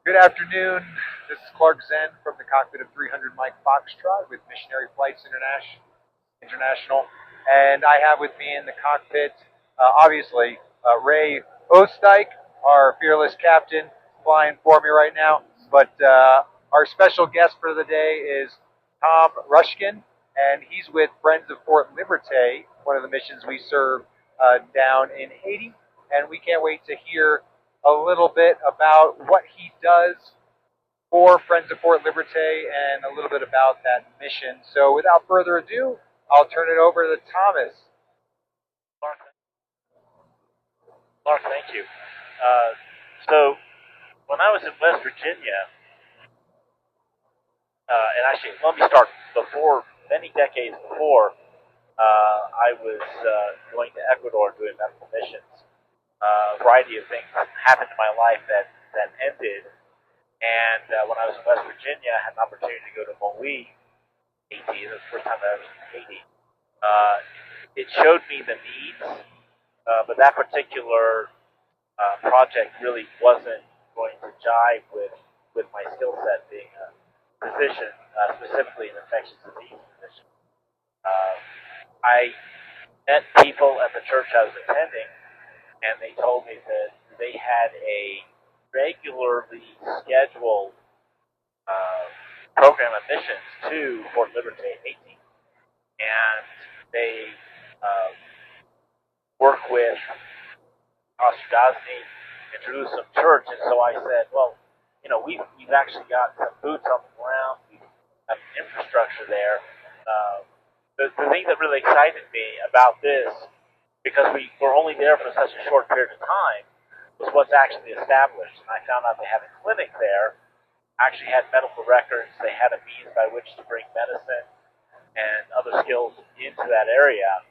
Good afternoon. This is Clark Zen from the cockpit of 300 Mike Foxtrot with Missionary Flights International. And I have with me in the cockpit, obviously, Ray Osteich, our fearless captain, flying for me right now. But our special guest for the day is Tom Rushton, and he's with Friends of Fort Liberté, one of the missions we serve down in Haiti. And we can't wait to hear a little bit about what he does for Friends of Fort Liberté and a little bit about that mission. So without further ado, I'll turn it over to Thomas. Mark, Mark, thank you. So, when I was in West Virginia, and actually, let me start before, many decades before, I was going to Ecuador doing medical missions. A variety of things happened in my life that ended. And when I was in West Virginia, I had an opportunity to go to Maui, Haiti. It was the first time I was in Haiti. Uh, it showed me the needs, but that particular project really wasn't going to jive with my skill set being a physician, specifically an infectious disease physician. Uh, I met people at the church I was attending, and they told me that they had a regularly scheduled uh, program of missions to Fort Liberté, Haiti, and they uh, work with Ostradazni and Jerusalem Church. And so I said, well, we've actually got some boots on the ground. We have infrastructure there. The thing that really excited me about this, because we were only there for such a short period of time, was what's actually established. And I found out they had a clinic there, actually had medical records. They had a means by which to bring medicine and other skills into that area.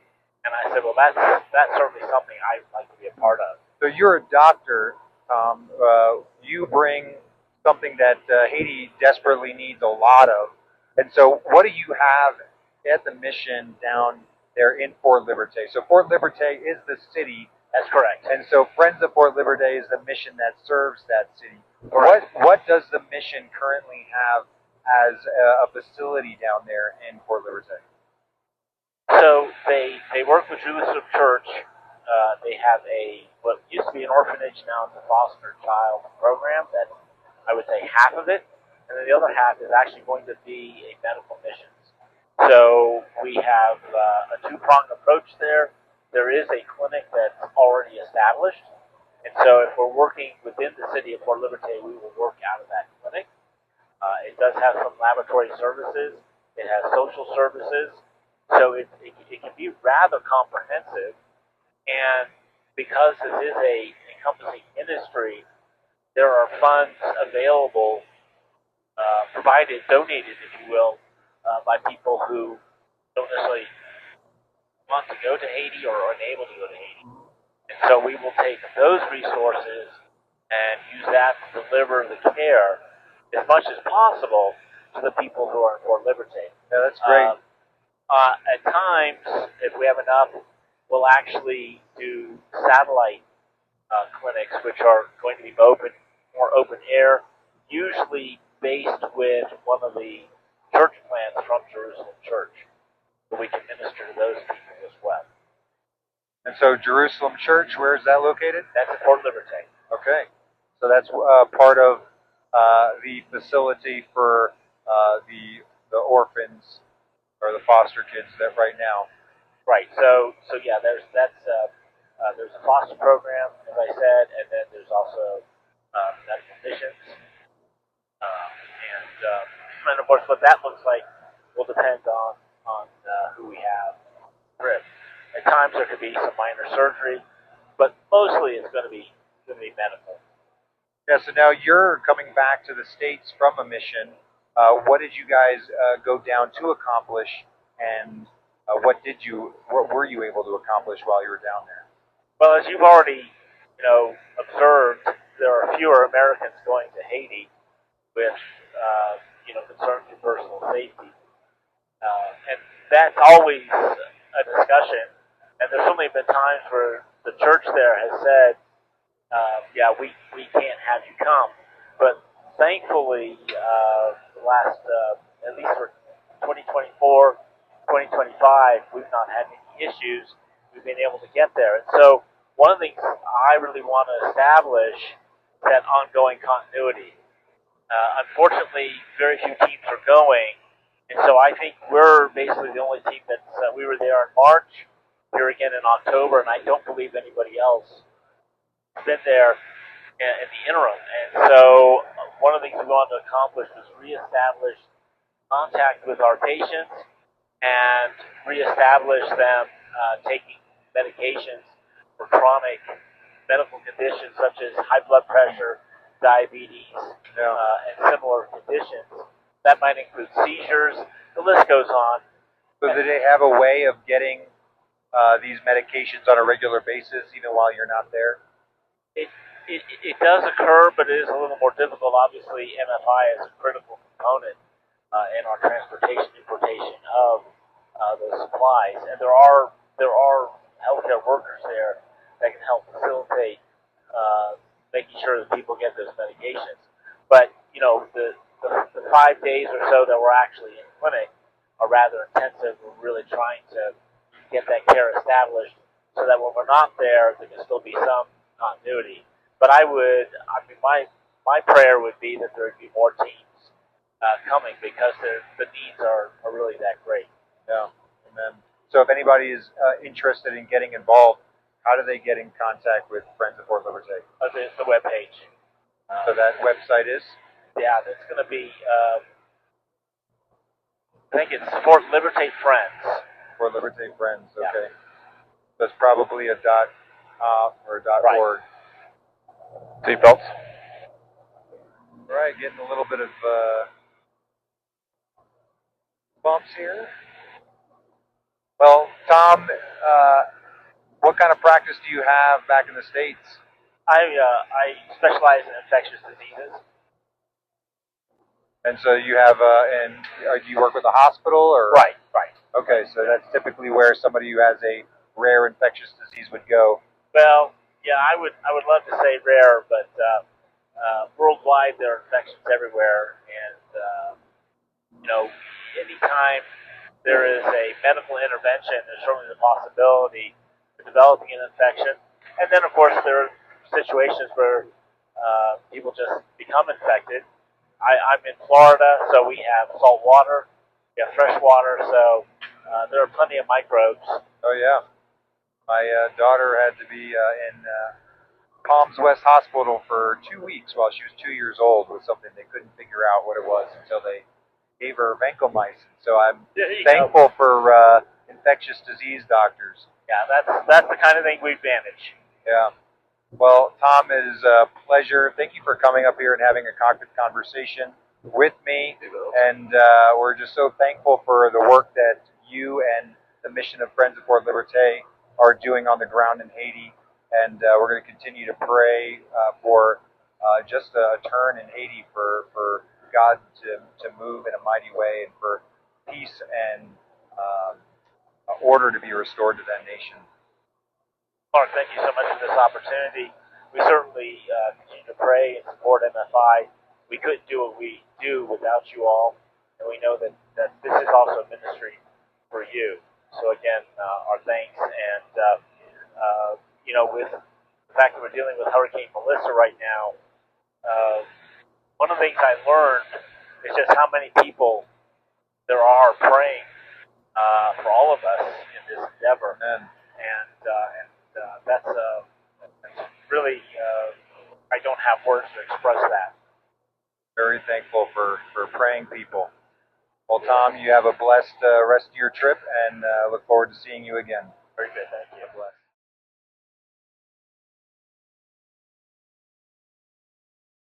And I said, well, that's certainly something I'd like to be a part of. So you're a doctor. You bring something that Haiti desperately needs a lot of. And so what do you have at the mission down there in Fort Liberté? So Fort Liberté is the city. That's correct. And so Friends of Fort Liberté is the mission that serves that city. Correct. What does the mission currently have as a facility down there in Fort Liberté? So they work with Jerusalem Church. They have what used to be an orphanage, now it's a foster child program. That's, I would say, half of it, and then the other half is actually going to be a medical mission. So we have a two-pronged approach there. There is a clinic that's already established, and so if we're working within the city of Fort Liberté, we will work out of that clinic. It does have some laboratory services. It has social services. So it can be rather comprehensive. And because this is a encompassing industry, there are funds available, provided, donated, if you will, by people who don't necessarily want to go to Haiti or are unable to go to Haiti. And so we will take those resources and use that to deliver the care as much as possible to the people who are in Fort Liberté. Yeah, that's great. At times, if we have enough, we'll actually do satellite clinics, which are going to be more open air, usually based with one of the church plants from Jerusalem Church, so we can minister to those people as well. And so Jerusalem Church, where is that located? That's at Fort Liberté. Okay. So that's part of the facility for the orphans or the foster kids that right now. Right. So yeah, there's a foster program, as I said, and then there's also medical missions, and of course, what that looks like will depend on who we have trip. At times, there could be some minor surgery, but mostly it's going to be medical. Yeah. So now you're coming back to the States from a mission. What did you guys go down to accomplish, and what were you able to accomplish while you were down there? Well, as you've already observed, there are fewer Americans going to Haiti with concerns for personal safety, and that's always a discussion. And there's certainly been times where the church there has said, "Yeah, we can't have you come," but thankfully, the last, at least for 2024, 2025, we've not had any issues. We've been able to get there. And so one of the things I really want to establish is that ongoing continuity. Unfortunately, very few teams are going, and so I think we're basically the only team that's, we were there in March, here again in October, and I don't believe anybody else has been there in the interim. And so one of the things we wanted to accomplish was reestablish contact with our patients and reestablish them taking medications for chronic medical conditions such as high blood pressure, diabetes, and similar conditions. That might include seizures. The list goes on. So do they have a way of getting these medications on a regular basis, even while you're not there? It does occur, but it is a little more difficult. Obviously, MFI is a critical component in our transportation importation of those supplies, and there are healthcare workers there that can help facilitate making sure that people get those medications. But the 5 days or so that we're actually in clinic are rather intensive. We're really trying to get that care established so that when we're not there, there can still be some continuity. But my prayer would be that there would be more teams coming because the needs are really that great. Yeah. Amen. So if anybody is interested in getting involved, how do they get in contact with Friends of Fort Liberté? It's the webpage. So that website is? Yeah, that's going to be, I think it's Fort Liberté Friends. Fort Liberté Friends, okay. Yeah. That's probably a .com or a .org. Seatbelts. All right, getting a little bit of bumps here. Well, Tom, what kind of practice do you have back in the States? I specialize in infectious diseases. And so you have, do you work with a hospital or? Right. Okay, so that's typically where somebody who has a rare infectious disease would go. Well, yeah, I would love to say rare, but worldwide there are infections everywhere, and anytime there is a medical intervention, there's certainly the possibility of developing an infection. And then, of course, there are situations where people just become infected. I'm in Florida, so we have salt water, we have fresh water, so there are plenty of microbes. Oh, yeah. My daughter had to be in Palms West Hospital for 2 weeks while she was 2 years old with something they couldn't figure out what it was until they gave her vancomycin. So I'm thankful for infectious disease doctors. Yeah, that's the kind of thing we manage. Yeah. Well, Tom, it is a pleasure. Thank you for coming up here and having a cockpit conversation with me. And we're just so thankful for the work that you and the mission of Friends of Fort Liberté are doing on the ground in Haiti. And we're going to continue to pray for just a turn in Haiti for God to move in a mighty way and for peace and order to be restored to that nation. Mark, thank you so much for this opportunity. We certainly continue to pray and support MFI. We couldn't do what we do without you all, and we know that this is also a ministry for you. So again, our thanks, and with the fact that we're dealing with Hurricane Melissa right now, one of the things I learned is just how many people there are praying for all of us in this endeavor. Amen. And that's really, I don't have words to express that. Very thankful for praying people. Well, Tom, you have a blessed rest of your trip, and look forward to seeing you again. Very good.